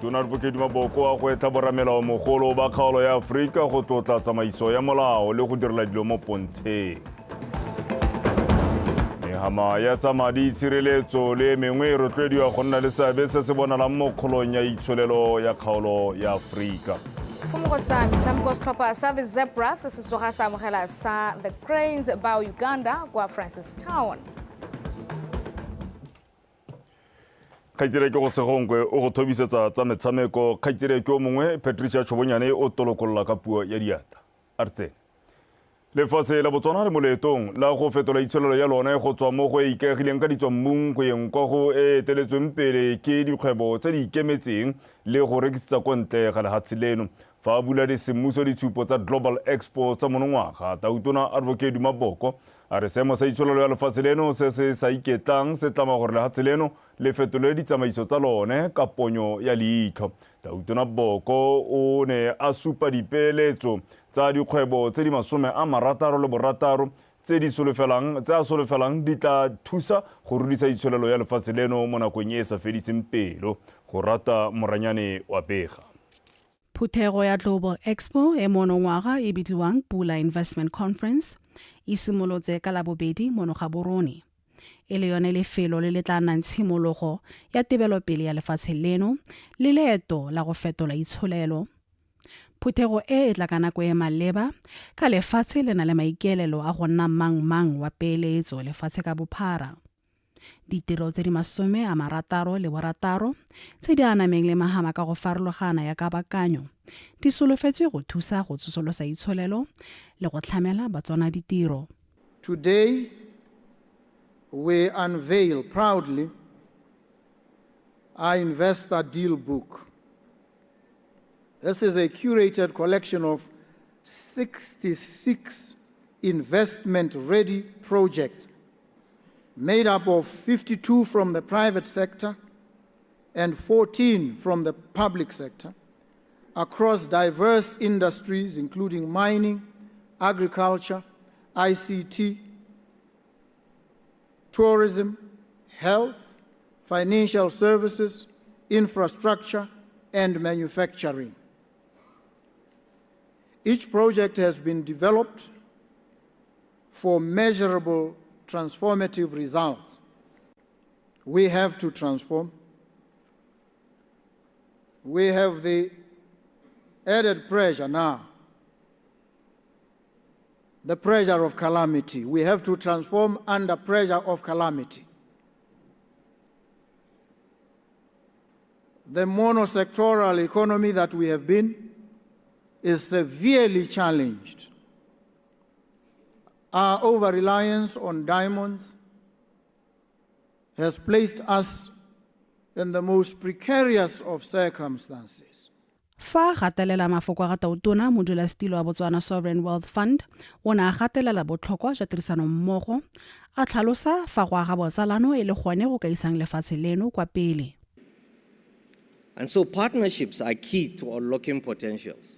Tona Advocate Maboko a go eta boramelao mogolo ba kgaolo ya Afrika go tlotla tsamaiso ya molao le go direla dilo mo pontsheng. Mehama ya tsa madi tshireletso le mengwe e rotloediwa go nna le seabe se se bonalang mo kgolong ya itsholelo ya kgaolo ya Afrika. Fumogotsa misamko setlhopha sa the Zebras se tsoga sa amogela sa the Cranes ba Uganda kwa Francistown. Khaitire ke go segongwe o go thobisetsa tsa metshameko khaitire ke o mongwe Patricia Chobonyane o tolokolola ka puo ya diata artse lefatshe la Botswana le moletong la go fetola itsholelo ya lona go tswa mo go ikegileng ka ditswammung go yeng kwa go eteletsweng pele ke dikgwebo tse di ikemetseng le go rekisa kwa ntle ga lehatshe leno fa bula di semmuso ditshupo tsa Global Expo tsa monongwaga Tautona Advocate Maboko a re seemo sa itsholelo ya lefatshe leno se se sa iketlang se tlama gore lehatshe leno le fetole ditsamaiso tsa lone ka ponyo ya leitlho. Tautona Boko o ne a supa dipeeletso tsa dikgwebo tse di 66 tse di solofelang di tla thusa go rudisa itsholelo ya lefatshe leno mo nakong e sa fediseng pelo go rata Moranyane wa Pega. Phuthego ya Global Expo e monongwaga e bidiwang Pula Investment Conference e simolotse ka labobedi mono ga borone. E le yone lefelo le le tla nnang tshimologo ya tebelopele ya lefatshe leno le leeto la go fetola itsholelo. Phuthego e tla ka nako e maleba ka lefatshe le na le maikaelelo a go nna mang wa peeletso lefatshe ka bophara. Ditiro tse di 66 tse di anameng le mahama ka go farologana ya kabakanyo di solofetswe go thusa go tsosolosa itsholelo le go tlhamela batswana ditiro. Today we unveil proudly our investor deal book. This is a curated collection of 66 investment-ready projects made up of 52 from the private sector and 14 from the public sector across diverse industries including mining, agriculture, ICT, tourism, health, financial services, infrastructure, and manufacturing. Each project has been developed for measurable transformative results. We have to transform. We have the added pressure now, the pressure of calamity. We have to transform under pressure of calamity. The monosectoral economy that we have been is severely challenged. Our over-reliance on diamonds has placed us in the most precarious of circumstances. Fa gatelela mafoko a ga Tautona modulasetilo wa Botswana Sovereign Wealth Fund o ne a gatelela botlhokwa jwa tirisano mmogo a tlhalosa fa go aga botsalano e le gone go ka isang lefatshe leno kwa pele. And so partnerships are key to unlocking potentials.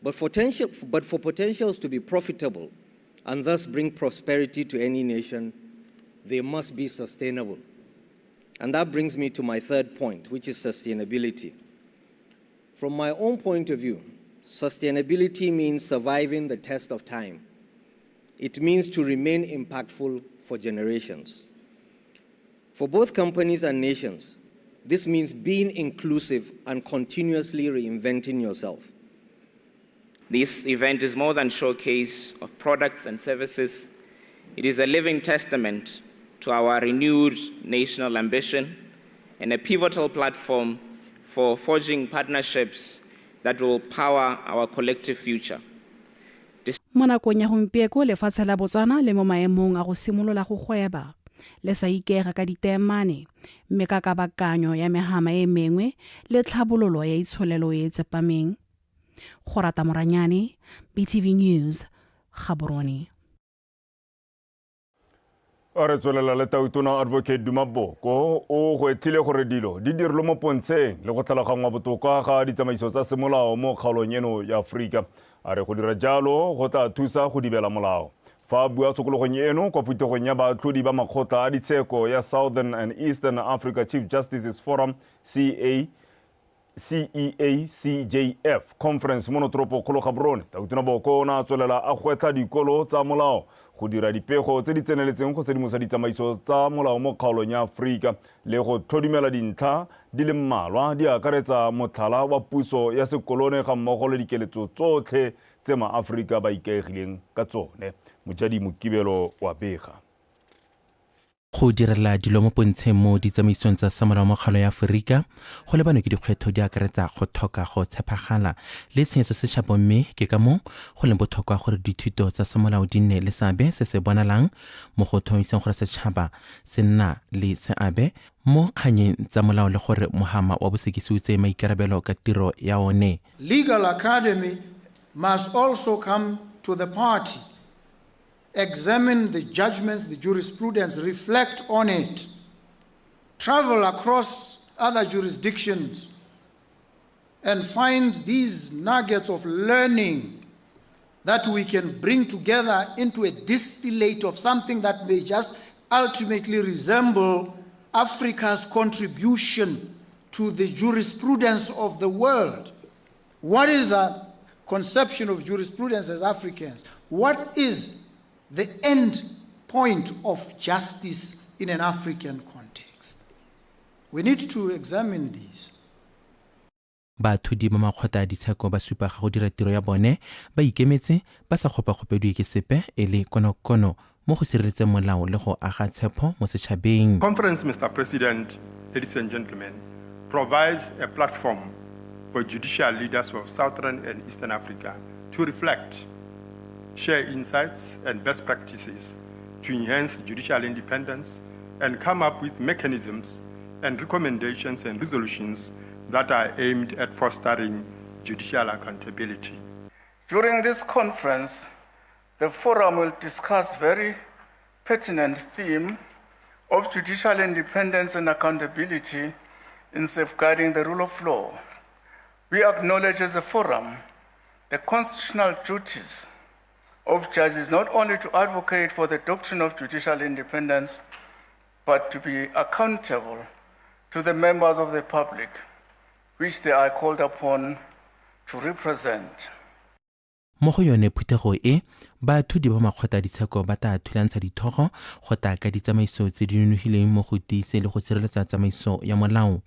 But for potentials to be profitable and thus bring prosperity to any nation, they must be sustainable. And that brings me to my third point, which is sustainability. From my own point of view, sustainability means surviving the test of time. It means to remain impactful for generations. For both companies and nations, this means being inclusive and continuously reinventing yourself. This event is more than a showcase of products and services. It is a living testament to our renewed national ambition and a pivotal platform for forging partnerships that will power our collective future. Mo nakong ya gompieko lefatshe la Botswana le mo maemong a go simolola go gweba le sa ikega ka ditemane mme ka kabakanyo ya mehama e mengwe le tlhabololo ya itsholelo e tsepameng. Go rata Moranyane, BTV News, Gaborone. Re tswelela le Tautona Advocate Maboko o go etlile gore dilo di direlo mo pontsheng le go tlhalogangwa botoka ga ditsamaiso tsa semolao mo kgaolong eno ya Afrika. A re go dira jalo go tla thusa go dibela molao. Fa bua tshokologong eno kwa phuthegong ya baatlhodi ba makgotla a ditsheko ya Southern and Eastern Africa Chief Justices Forum, CA, CEACJF conference monotropo kgolo Gaborone Takutuna Boko na tswelela a gwetla dikolo tsa molao go dira dipego tse di tseneletseng go tsedimosa ditsamaiso tsa molao mo kgaolong ya Afrika le go tlhodimela dintlha di le mmalwa di akaretsa motlhala wa puso ya sekolone ga mmogo le dikeletso tsotlhe tse maAfrika ba ikaegileng ka tsone. Mojadi Mokibelo wa bega go direla dilo mo pontsheng mo ditsamaisong tsa samolao mo kgaolo ya Aforika go lebanwe ke dikgwetho di akaretsa go thoka go tshepagala le tshenyetso setšhaba mme ke ka mo go leng botlhokwa gore dithuto tsa samolao di nne le seabe se se bonalang mo go tlhomamiseng gore setšhaba se nna le seabe mo kganyeng tsa molao le gore mohama wa bosekisi o tseye maikarabelo ka tiro ya one. Legal Academy must also come to the party, examine the judgments, the jurisprudence, reflect on it, travel across other jurisdictions, and find these nuggets of learning that we can bring together into a distillate of something that may just ultimately resemble Africa's contribution to the jurisprudence of the world. What is our conception of jurisprudence as Africans? What is the end point of justice in an African context? We need to examine these. Bathudi ba makgotla a ditsheko ba supa ga go dira tiro ya bone ba ikemetse ba sa kgopakgopediwe ke sepe e le konokono mo go sireletseng molao le go aga tshepo mo setšhabeng. Conference, Mr. President, ladies and gentlemen, provides a platform for judicial leaders of Southern and Eastern Africa to reflect, share insights and best practices to enhance judicial independence and come up with mechanisms and recommendations and resolutions that are aimed at fostering judicial accountability. During this conference, the forum will discuss very pertinent theme of judicial independence and accountability in safeguarding the rule of law. We acknowledge as a forum the constitutional duties of judges not only to advocate for the doctrine of judicial independence, but to be accountable to the members of the public, which they are called upon to represent. Mo go yone phuthego e bathudi ba makgotla ditsheko ba tla thulantsha dithogo go ta ka ditsamaiso tse di nonofileng mo go tiise le go sireletsa tsamaiso ya molao,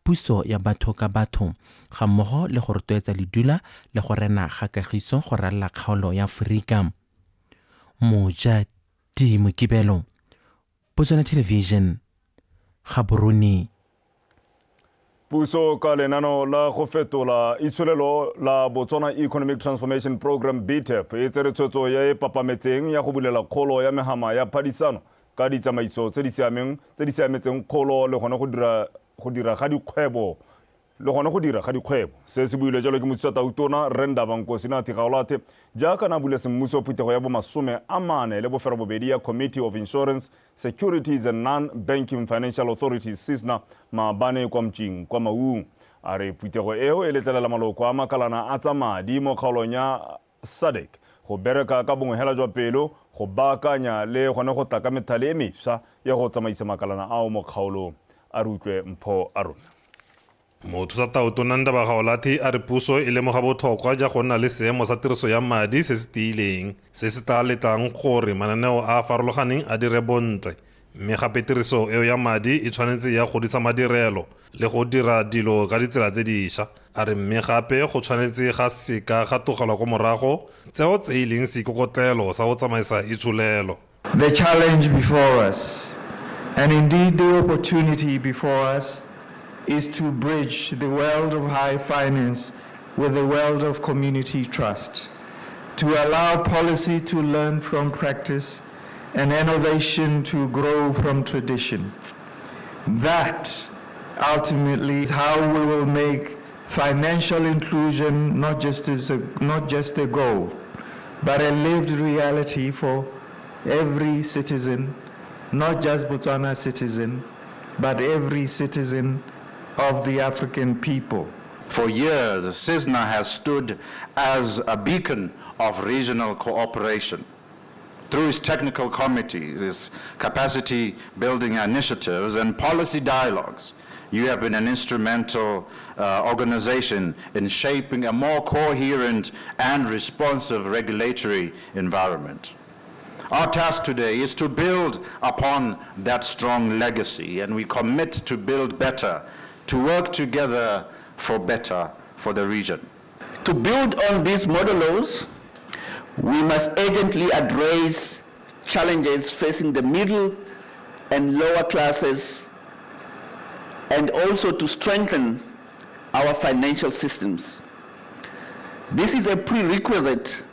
puso ya batho ka batho ga mmogo le go rotloetsa ledula le go rena ga kagiso go ralala kgaolo ya Aforika. Mojadi Mokibelo, Botswana Television, Gaborone. Puso ka lenano la go fetola itsholelo la Botswana Economic Transformation Program BTEP e tsere tshwetso ya e papametseng ya go bulela kgolo ya megama ya phadisano ka ditsamaiso tse di siametseng kgolo le gone go dira ga dikgwebo se se buile jalo ke mothusa tautona Renda Bankosinathi Gaolathe jaaka na bule semmuso phuthego ya bo 40 le bofero bobedi ya Committee of Insurance, Securities and Non-Banking Financial Authorities SISNA maabane kwa mching kwa maung a re phuthego eo e letlelela maloko a makalana a tsa madi mo kgaolong ya SADC go bereka ka bongwe hela jwa pelo go baakanya le gone go tla ka methale e mešwa ya go tsamaisa makalana ao mo kgaolong a re utlwe Mpho a rona. Mothusa tautona Ndaba Gaolathe a re puso e lemoga botlhokwa ja go nna le seemo sa tiriso ya madi se se tiileng se se tla letlang gore mananeo a farologaneng a dire bontle mme gape tiriso eo ya madi e tshwanetse ya godisa madirelo le go dira dilo ka ditsela tse dišwa a re mme gape go tshwanetse ga seka ga togelwa ko morago tseo tse e leng seikokotlelo sa go tsamaisa itshulelo. The challenge before us, and indeed the opportunity before us, is to bridge the world of high finance with the world of community trust, to allow policy to learn from practice and innovation to grow from tradition. That ultimately is how we will make financial inclusion not just a goal, but a lived reality for every citizen, not just Botswana citizen, but every citizen of the African people. For years, SISNA has stood as a beacon of regional cooperation. Through its technical committees, its capacity building initiatives and policy dialogues, you have been an instrumental organization in shaping a more coherent and responsive regulatory environment. Our task today is to build upon that strong legacy, and we commit to build better, to work together for better for the region. To build on these modules, we must urgently address challenges facing the middle and lower classes, and also to strengthen our financial systems. This is a prerequisite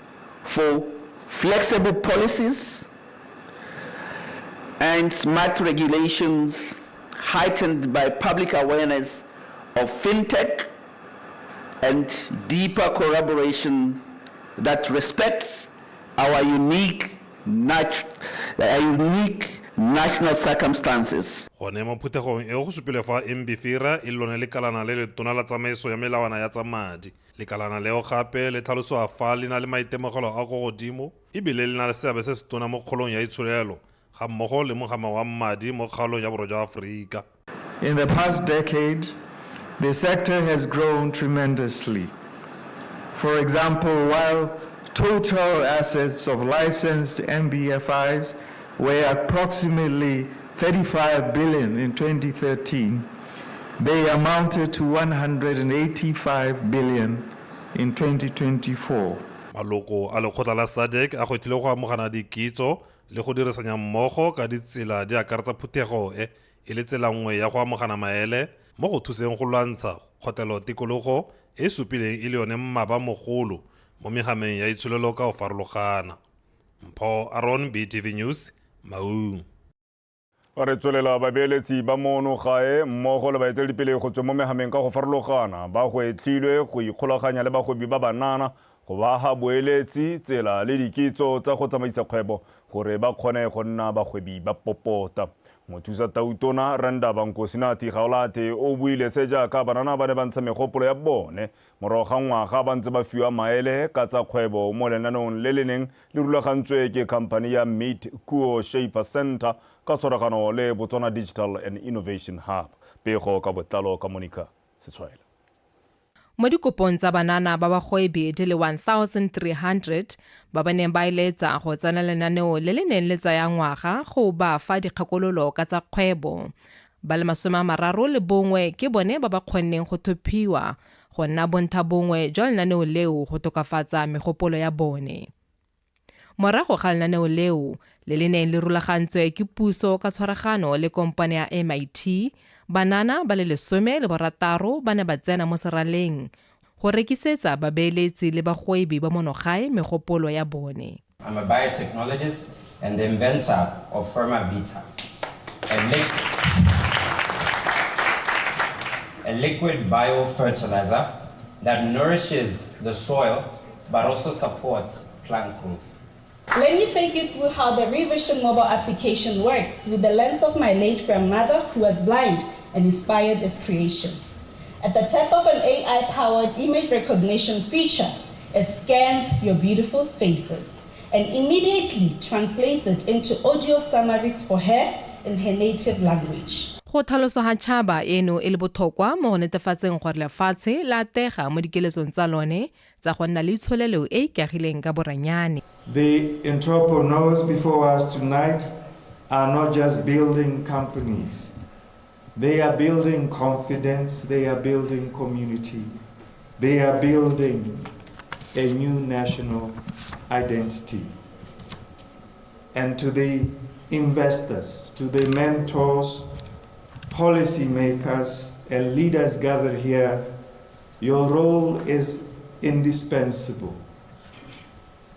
for flexible policies and smart regulations heightened by public awareness of fintech and deeper collaboration that respects our unique national circumstances. Gone mo phuthegong e go supile fa Mbifira e lone le kalana le letona la tsamaiso ya melawana ya tsa madi. Lekalana leo gape le tlhaloswa fa le na le maitemogelo a go godimo ebile le na le seabe se se tona mo kgolong ya itsholelo ga mmogo le mogama wa madi mo kgaolong ya borwa jwa Aforika. In the past decade, the sector has grown tremendously. For example, while total assets of licensed MBFIs were approximately 35 billion in 2013, they amounted to 185 billion in 2024. Maloko a lekgotla la SADC a gotlile go amogana dikitso le go dirisanya mmogo ka ditsela di akaretsa phuthego e le tsela nngwe ya go amogana maele mo go thuseng go lwantsha kgotlelo tikologo e supileng e le yone mmaba mogolo mo megameng ya itsholelo ka go farologana. Mpho Aaron, BTV News, Maun. Re tswelela babeeletsi ba mono gae mmogo le baeteledipele go tswa mo megameng ka go farologana ba go etlilwe go ikgolaganya le bagwebi ba banana go ba ha boeletsi tsela le dikitso tsa go tsamaisa kgwebo gore ba kgone go nna bagwebi ba popota. Mothusa Tautona Randa Bankosinati Gaolate o buile se jaaka banana ba ne ba ntsha megopolo ya bone morago ga ngwaga ba ntse ba fiwa maele ka tsa kgwebo mo lenaneong le le neng le rulagantswe ke khamphane ya Meet Kuo Shaper Center ka tshwaragano le Botswana Digital and Innovation Hub. Pego ka botlalo ka Monica Setshwaela. Mo dikopong tsa banana ba bagwebi di le 1,300 ba ba neng ba eletsa go tsena lenaneo le le neng le tsaya ngwaga go ba fa dikgakololo ka tsa kgwebo. Ba le 31 ke bone ba ba kgonneng go thophiwa go nna bontlha bongwe jwa lenaneo leo go tokafatsa megopolo ya bone. Morago ga lenaneo leo le le neng le rulagantswe ke puso ka tshwaragano le kompane ya MIT, banana ba le 16 ba ne ba tsena mo seraleng go rekisetsa babeeletsi le bagwebi ba monogae megopolo ya bone. I'm a biotechnologist and the inventor of Firmavita, a liquid biofertilizer that nourishes the soil but also supports plant growth. Let me take you through how the Revision mobile application works through the lens of my late grandmother, who was blind and inspired its creation. At the tap of an AI-powered image recognition feature, it scans your beautiful spaces and immediately translates it into audio summaries for her in her native language. Go tlhalosa ga tšhaba eno e le botlhokwa mo go netefatseng gore lefatshe la atega mo dikeletsong tsa lone tsa go nna le itsholelo e ikagileng ka boranyane. The entrepreneurs before us tonight are not just building companies. They are building confidence, they are building community, they are building a new national identity. And to the investors, to the mentors, policymakers, and leaders gathered here, your role is indispensable.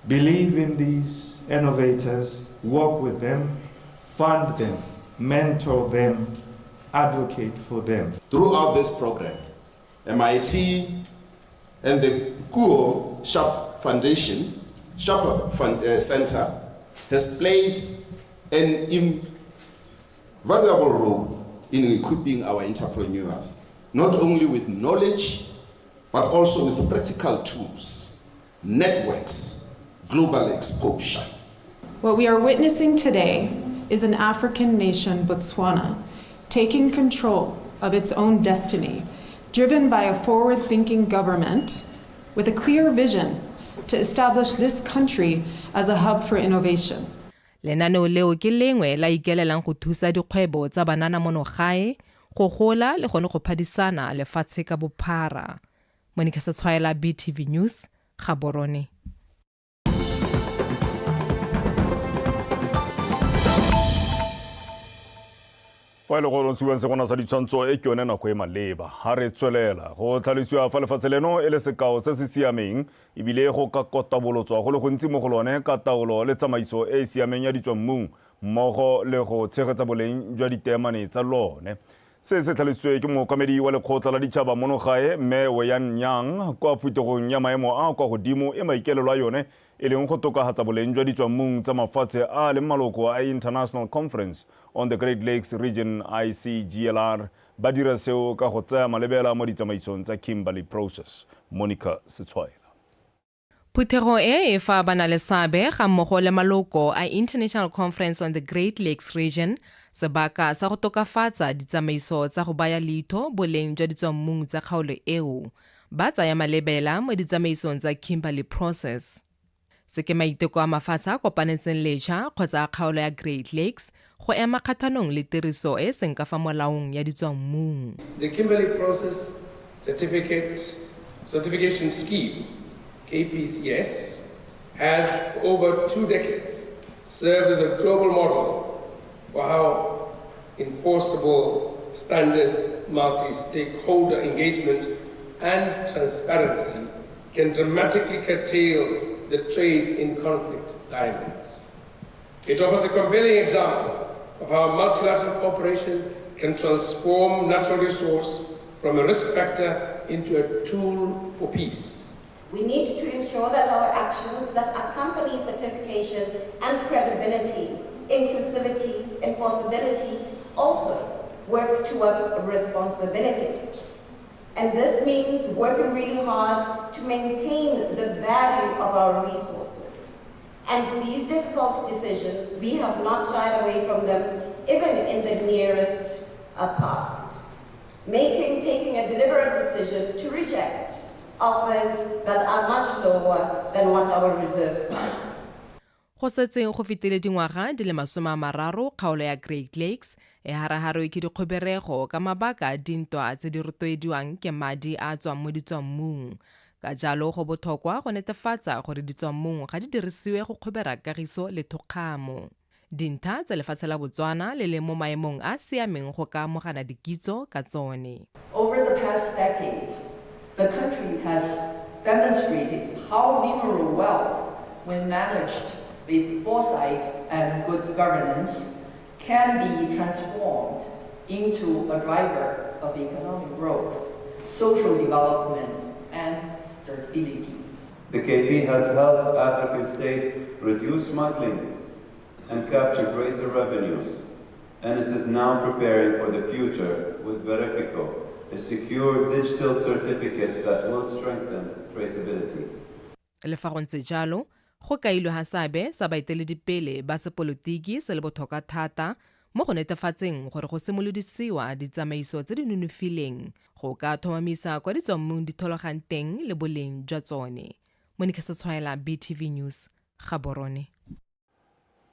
Believe in these innovators, work with them, fund them, mentor them, advocate for them. Throughout this program, MIT and the Kuo Shaper Foundation, Center has played an invaluable role in equipping our entrepreneurs, not only with knowledge, but also with practical tools, networks, global exposure. What we are witnessing today is an African nation, Botswana, taking control of its own destiny, driven by a forward-thinking government with a clear vision to establish this country as a hub for innovation. Lenaneo leo ke lengwe la ikelelang go thusa dikgwebo tsa banana mono gae go gola le gone go phadisana lefatshe ka bophara. Monica Setshwaela, BTV News, Gaborone. fa ile go rontsiwang se gona sa ditshwantsho e ke yone nako e maleba ha re tswelela go tlhalisiwa fa lefatshe leno e le sekao se se siameng ebile go ka kotabolotswa go le gontsi mo go lone ka taolo le tsamaiso e e siameng ya ditswammung mmogo le go tshegetsa boleng jwa ditemane tsa lone se se tlhalositswe ke mookamedi wa lekgotla la ditšhaba mono gae mme Weyan Yang kwa phuthegong ya maemo a kwa godimo e maikelelo a yone e leng go tokagatsa boleng jwa ditswammung tsa mafatshe a le maloko a International Conference on the Great Lakes Region ICGLR ba dira seo ka go tsaya malebela mo ditsamaisong tsa Kimberley Process. Monica Setshwaela. Phuthego e fa bana le sabe ga mmogo le maloko a International Conference on the Great Lakes Region sebaka sa go tokafatsa ditsamaiso tsa go baya leitho boleng jwa ditswammung tsa kgaolo eo ba tsaya malebela mo ditsamaisong tsa Kimberley Process. Se ke maiteko a mafatshe a kopanetseng letšha kgotsa kgaolo ya Great Lakes go ema kgathanong le tiriso e seng ka fa molaong ya ditswammung. The Kimberley Process Certification Scheme, KPCS, has for over 2 decades served as a global model for how enforceable standards, multi-stakeholder engagement, and transparency can dramatically curtail the trade in conflict diamonds. It offers a compelling example of how multilateral cooperation can transform natural resource from a risk factor into a tool for peace. We need to ensure that our actions that accompany certification and credibility, inclusivity, enforceability also works towards responsibility. And this means working really hard to maintain the value of our resources. And these difficult decisions, we have not shied away from them, even in the nearest past. Taking a deliberate decision to reject offers that are much lower than what our reserve price. Go setseng go fetile dingwaga di le 30 kgaolo ya Great Lakes e haraharwe ke dikgoberego ka mabaka a dintwa tse di rotloediwang ke madi a tswang mo ditswammung. Ka jalo go botlhokwa go netefatsa gore ditswammung ga di dirisiwe go kgobera kagiso le thokgamo. Dintlha tsa lefatshe la Botswana le le mo maemong a siameng go ka amogana dikitso ka tsone. Over the past decades, the country has demonstrated how mineral wealth, when managed with foresight and good governance, can be transformed into a driver of economic growth, social development, and stability. The KP has helped African states reduce smuggling and capture greater revenues, and it is now preparing for the future with Verifico, a secure digital certificate that will strengthen traceability. Le fa go ntse jalo, go kailwe ha sabe sa baeteledipele ba sepolotiki se le botlhokwa thata mo go netefatseng gore go simolodisiwa ditsamaiso tse di nonofileng go ka thomamisa kwa ditswammung di thologang teng le boleng jwa tsone. Monica Setshwaela, BTV News, Gaborone.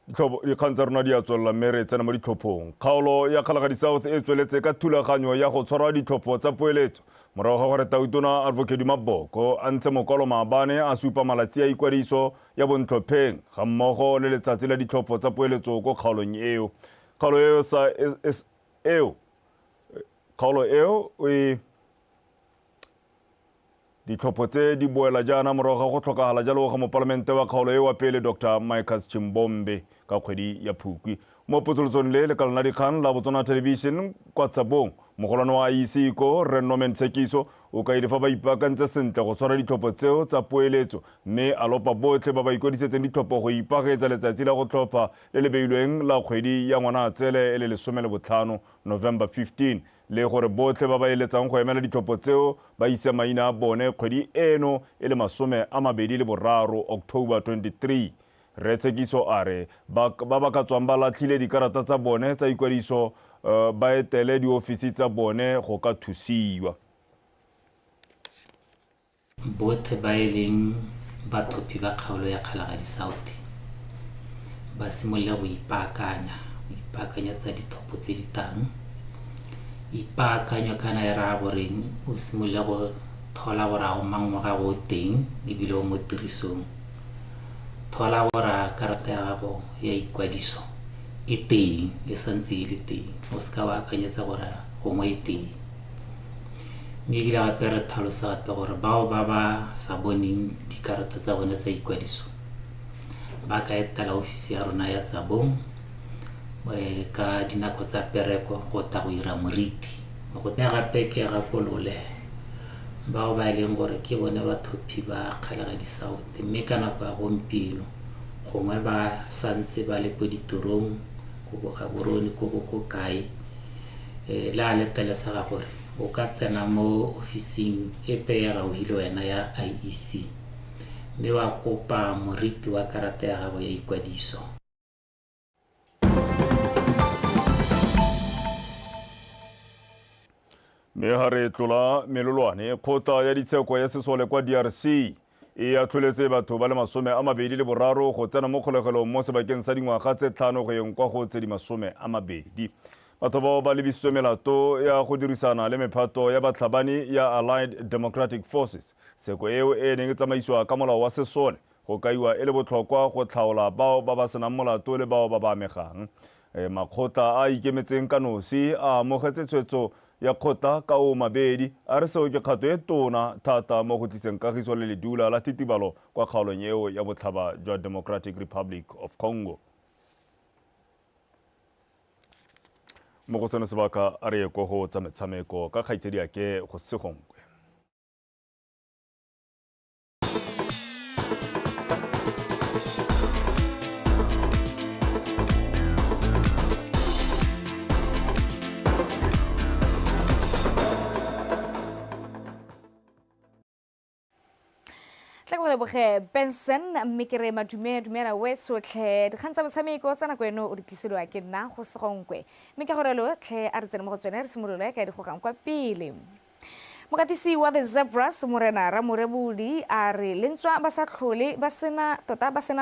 Dikgang tsa rona di a tswelela mme re tsena mo ditlhophong. Kgaolo ya Kalahari South e tsweletse ka thulaganyo ya go tshwara ditlhopho tsa poeletso morago ga gore Tautona Advocate Maboko a ntshe mokwalo maabane a supa malatsi a ikwadiso ya bontlhopheng ga mmogo le letsatsi la ditlhopho tsa poeletso ko kgaolong eo. Kgaolo eo ditlhopho tse di boela jaana morago ga go tlhokagala jalo ga mopalamente wa kgaolo eo wa pele Dr. Michael Chimbombe ka kgwedi ya Phukwi. Mo potsolotsong le lekala la dikgang la Botswana Television kwa Tsabong mogolwane wa IEC ko Renomen Tsekiso o ka ile fa ba ipaakantse sentle go tshwara ditlhopho tseo tsa poeletso mme a lopa botlhe ba ba ikwadiseditseng ditlhopho go ipaaketsa letsatsi la go tlhopha le le beilweng la kgwedi ya Ngwanatsele e le 15 November 15 le gore botlhe ba ba eletsang go emela ditlhopho tseo ba ise maina a bone kgwedi eno e le 23 October 23. Re Tsekiso a re ba ka tswang ba latlhile dikarata tsa bone tsa ikwadiso ba etele diofisi tsa bone go ka thusiwa. Both ba e leng bathopi ba kgaolo ya Kgalagadi South ba simolola go ipaakanya tsa dithopo tse di tang. Ipaakanyo kana e raya goreng o simolola go thola gore a o mang mo ga go teng ebile o mo tirisong. Thola gore karata ya gago ya ikwadiso e teng e santse e le teng, o se ka wa akanyetsa gore gongwe e teng. Mme ebile gape re tlhalosa gape gore bao ba ba sa boneng dikarata tsa bone tsa ikwadiso ba ka etela ofisi ya rona ya tsa bong ka dinako tsa pereko go ta go ira moriti. Go tla gape ke gakolole bao ba leng gore ke bone bathopi ba Kgalagadi South, mme ka nako ya gompieno gongwe ba santse ba le ko ditorong ko Gaborone ko kae le a letelesega gore o ka tsena mo ofising epe ya gauhile wena ya IEC mme wa kopa moriti wa karata ya gago ya ikwadiso. Me hare tlola melolwane kgota ya ditsheko ya sesole kwa DRC e atlholetse batho ba le 23 go tsena mo kgolegelong mo sebakeng sa dingwaga tse 5 go yeng kwa go tse di 20. Batho bao ba lebisitswe melato ya go dirisana le mephato ya batlhabani ya Allied Democratic Forces. Seko eo e neng e tsamaisiwa ka molao wa sesole go kaiwa e le botlhokwa go tlhaola bao ba ba senang molato le bao ba ba amegang. Makgotla a ikemetseng ka nosi a amogetse tshwetso ya kgota ka o mabedi a re seo ke kgato e tona thata mo go tliseng kagiso le ledula la titibalo kwa kgaolong eo ya botlhaba jwa Democratic Republic of Congo. Mo go tsena sebaka a re go go tsa metshameko ka kgaitsedi yake go segongwe. Benson mme ke re dumela we sotlhe dikgang tsa motshameko tsa nako eno o di tliselwa ke nna go segongwe mme ke gore lotlhe a re tsene mo go tsone re simolole ka di gogang kwa pele. Mokatisi wa the Zebras Morena Ramorebodi a re lentswa ba sa tlhole ba sena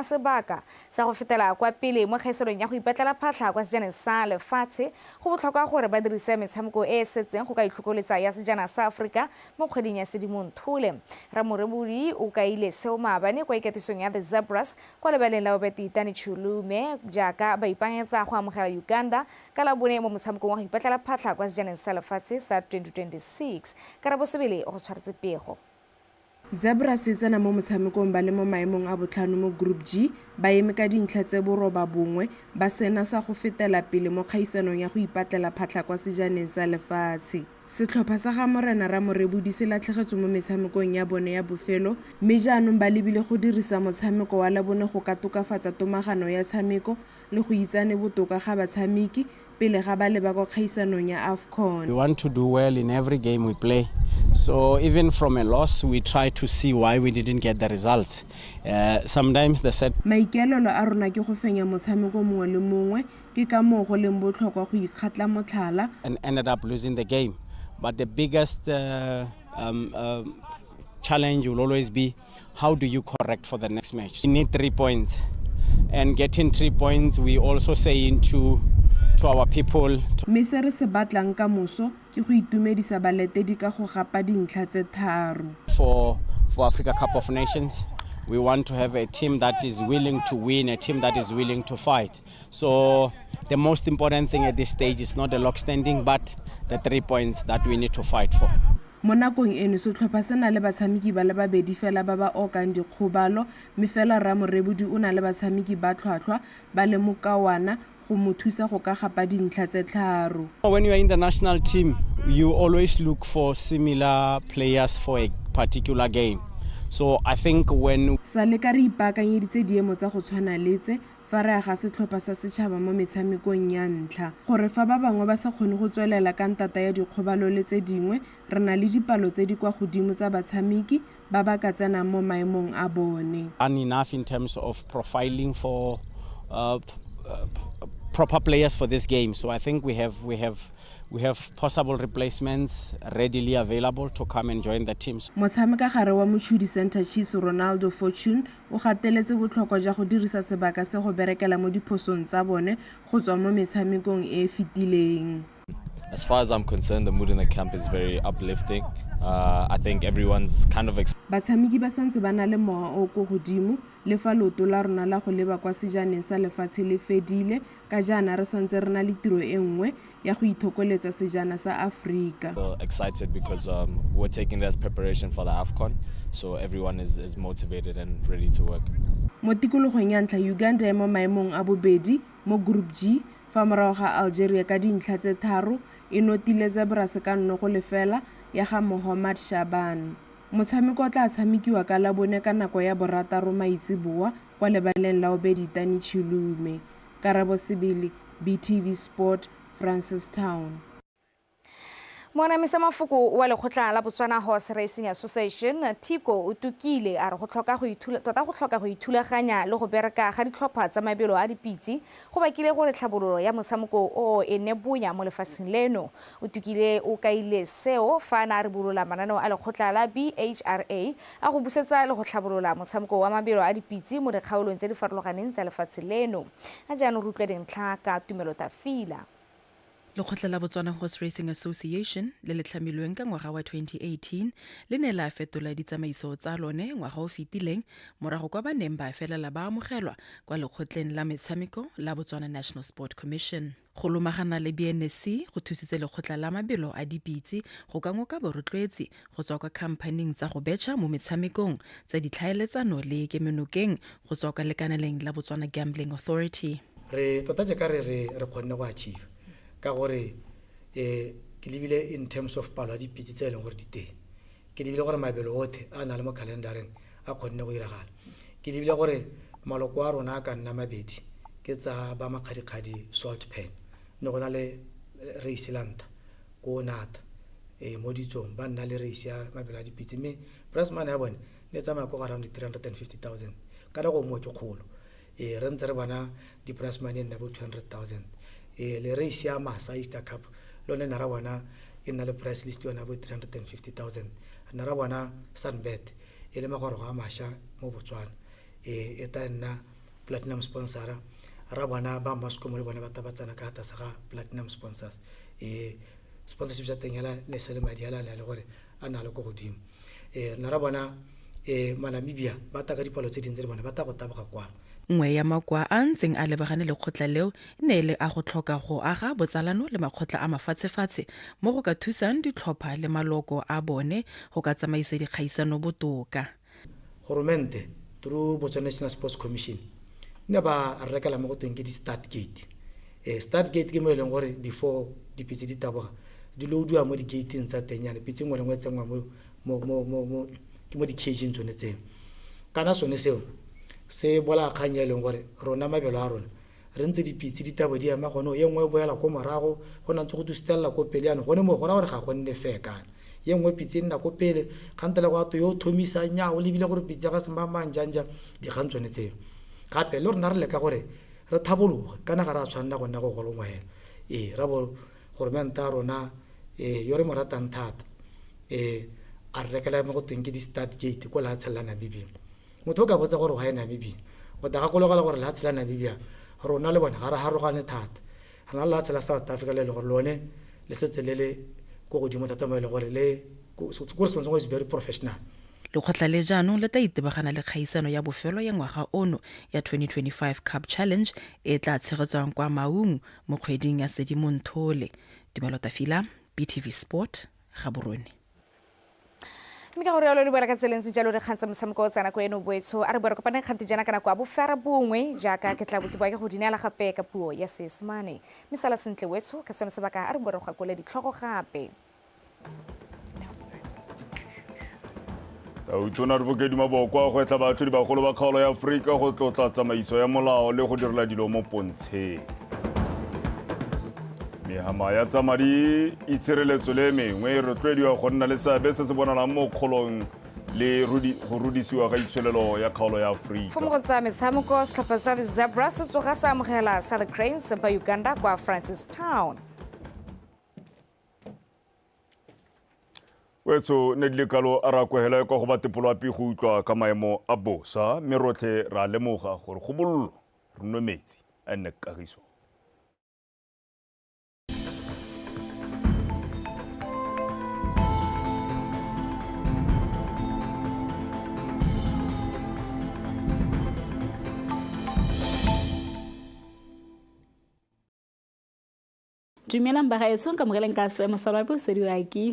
sebaka sa go fetela kwa pele mo kgaiselong ya go ipatlela phatlha kwa sejaneng sa lefatshe. Go botlhokwa gore ba dirise metshameko e e setseng go ka itlhokoletsa ya sejana sa Aforika mo kgweding ya Sedimonthole. Ramorebodi o kaile seo maabane kwa ikatisong ya the Zebras kwa lebaleng la Obetitani Chulume jaaka ba ipangetsa go amogela Uganda ka la bone mo motshamekong wa go ipatlela phatlha kwa sejaneng sa lefatshe sa 2026. Bosebele go tshwaretse pego. Zebras e tsena mo motshamekong ba le mo maemong a botlhano mo Group G ba eme ka dintlha tse boroba bongwe ba sena sa go fetela pele mo kgaisanong ya go ipatlela phatlha kwa sejaneng sa lefatshe. Setlhopha sa ga Morena Ramorebodi se latlhegetswe mo metshamekong ya bone ya bofelo mme jaanong ba lebile go dirisa motshameko wa labone go ka tokafatsa tomagano ya tshameko le go itsane botoka ga batshameki pele ga ba leba go kgaisanong ya AFCON. We want to do well in every game we play. So even from a loss, we try to see why we didn't get the results. Sometimes the set. Maikaelelo a rona ke go fenya motshameko mongwe le mongwe ke ka mo go leng botlhokwa go ikgatla motlhala. And ended up losing the game. But the biggest challenge will always be how do you correct for the next match? We need 3 points. And getting 3 points, we also say to our people. Me se re se batlang ka moso ke go itumedisa baletedi ka go gapa dintlha tse tharo. For Africa Cup of Nations, we want to have a team that is willing to win, a team that is willing to fight. So the most important thing at this stage is not the lock standing, but the 3 points that we need to fight for. Mo nakong eno setlhopha se na le batshameki ba le babedi fela ba ba okang dikgobalo mme fela Ramorebodi o na le batshameki ba tlhwatlhwa ba le mokawana go mo thusa go ka gapa dintlha tse tharo. When you are in the national team, you always look for similar players for a particular game. So I think when sa le ka re ipaakanyeditse diemo tsa go tshwana letse fa re aga setlhopha sa setšhaba mo metshamekong ya ntlha gore fa ba bangwe ba sa kgone go tswelela ka ntata ya dikgobalo le tse dingwe re na le dipalo tse di kwa godimo tsa batshameki ba ba ka tsenang mo maemong a bone. Enough in terms of profiling for proper players for this game. So I think we have possible replacements readily available to come and join the teams. Motshameka gare wa Mochudi Center Chiefs Ronaldo Fortune o gateletse botlhokwa jwa go dirisa sebaka se go berekela mo diphosong tsa bone go tswa mo metshamekong e fetileng. As far as I'm concerned, the mood in the camp is very uplifting. I think everyone's kind of batshameki ba santse ba na le mowa o go godimo le fa loto la rona la go leba kwa sejaneng sa lefatshe le fedile ka jaana re santse re na le tiro e nngwe ya go ithokoletsa sejana sa Afrika. excited because we're taking it as preparation for the AFCON, so everyone is motivated and ready to work. Mo tikologong ya ntlha Uganda e mo maemong a bobedi mo Group G fa morago ga Algeria ka dintlha tse 3 e notile Zebras ka 1-0 ya ga Mohamed Shaban. Motshameko o tla tshamekiwa ka Labone ka nako ya borataro maitsiboa kwa lebaleng la Obeditani Chilume. Karabo Sibili, BTV Sport, Francistown. Monamisa mafoko wa lekgotla la Botswana Horse Racing Association Tiko o tukile a re go tlhoka go ithulaganya le go bereka ga ditlhopha tsa mabelo a dipitsi go bakile gore tlhabololo ya motshameko o e ne bonya mo lefatsheng leno. O tukile o kaile seo fa na re bolola mananeo a lekgotla la BHRA a go busetsa le go tlhabolola motshameko wa mabelo a dipitsi mo dikgaolong tse di farologaneng tsa lefatshe leno. A jaanong re utlwa dintlha ka Tumelo Tafila. Lekgotla la Botswana Horse Racing Association le le tlhamilweng ka ngwaga wa 2018 le ne la fetola ditsamaiso tsa lone ngwaga o fetileng morago kwa ba neng ba felela ba amogelwa kwa lekgotleng la metshameko la Botswana National Sport Commission. Go lomagana le BNSC go thusitse lekgotla la mabelo a dipitsi go ka ngoka borotloetsi go tswa kwa khampaning tsa go betšha mo metshamekong tsa ditlhaeletsano le kemenokeng go tswa kwa lekaneleng la Botswana Gambling Authority. Re tota je ka re kgonne go achieve ka gore ke lebile in terms of palo di pitsi tse leng gore di teng ke lebile gore mabelo otlhe a na le mo calendareng a kgonne go iragala ke lebile gore maloko a rona a ka nna mabedi ke tsa ba makgadikgadi Salt Pen no go na le race lanta ko nata mo ditsong ba nna le race ya mabelo a dipitsi mme price money ya bone ne tsamaya ko around 350,000 ka go mo ke kgolo re ntse re bana di price money nna bo 200,000 le race ya Masa Easter Cup lone na ra bona e nna le price list yona bo 350,000 na ra bona Sunbet e le magoro ga masha mo Botswana e ta nna platinum sponsor ra bona ba Masco mo le bona ba tabatsana ka ta sa ga platinum sponsors sponsorship sa teng yala le sele madi yala le gore ana le go godimo na ra bona Manamibia ba ta ka dipalo tse dintse le bona ba ta go tabaga kwana. Nngwe ya makwa a ntseng a lebagane lekgotla leo ne le a go tlhoka go aga botsalano le makgotla a mafatshefatshe mo go ka thusang ditlhopha le maloko a bone go ka tsamaisa dikgaisano botoka. Goromente through Botswana National Sports Commission ne ba rekela mo go teng ke di start gate ke mo eleng gore before dipitsi di taboga di loadwa mo di gateng tsa tenyane pitsi ngwe le ngwe tsengwa mo di caging tsone tseo kana sone seo se bola khanya le gore rona mabelo a rona re ntse dipitsi di tabo di ama gono ye nngwe boela ko morago go nantse go tustella ko pele yana gone mo gona gore ga go nne feka ye nngwe pitsi nna ko pele kgantele go ato yo thomisa nya o lebile gore pitsi ga se mamanjanja di gantsone tseo gape le rona re le ka gore re thabologa kana ga ra tshwanna go nna go golongwela ra bo gore menta rona yo re moratang thata a rekela mo go teng ke di start gate ko la tshellana bibi motho ka botsa gore ga ena bibi go ta ga kologela gore la tshellana bibia rona le bona ga re harogane thata rena la tshela South Africa le gore lone le setse le go godimo thata mo le gore le go se is very professional. Lekgotla le jaanong le tla itebagana le kgaisano ya bofelo ya ngwaga ono ya 2025 Cup Challenge e tla tshegetswang kwa Maung mo kgweding ya Sedimonthole. Tumelo Tafila, BTV Sport, Gaborone. Mika gore lo le ka tseleng se jalo re khantsa mosameko tsana ko eno boetso a re bua re kopana kgante jana kana kwa bofera bongwe jaaka ke tla botibwa ke go dinela gape ka puo ya Seesemane misala sentle wetso ka tsone sebaka a re bua re ga kole ditlhogo gape. Tona advocate Mabokwa go etla batho di bagolo ba kgaolo ya Afrika go tlotla tsamaiso ya molao le go direla dilo mo Pontshe. Mehama ya tsamadi itshireletso le mengwe re tlwediwa go nna le seabe se se bonalang mo kgolong le go rudisiwa ga itsholelo ya kgaolo ya Afrika. Fo mo go tsa metshameko setlhopha sa di-Zebra se tsoga sa amogela sa Cranes ba Uganda kwa Francistown. Wetso ne dilekalo a ra kwehela kwa go batepoloapi go utlwa ka maemo a bosa mme rotlhe ra lemoga gore go bollo re nwe metsi a nne kagiso. Dumelang bagaetsong ka mogeleng ka seemo sa lwa bo sediwa ke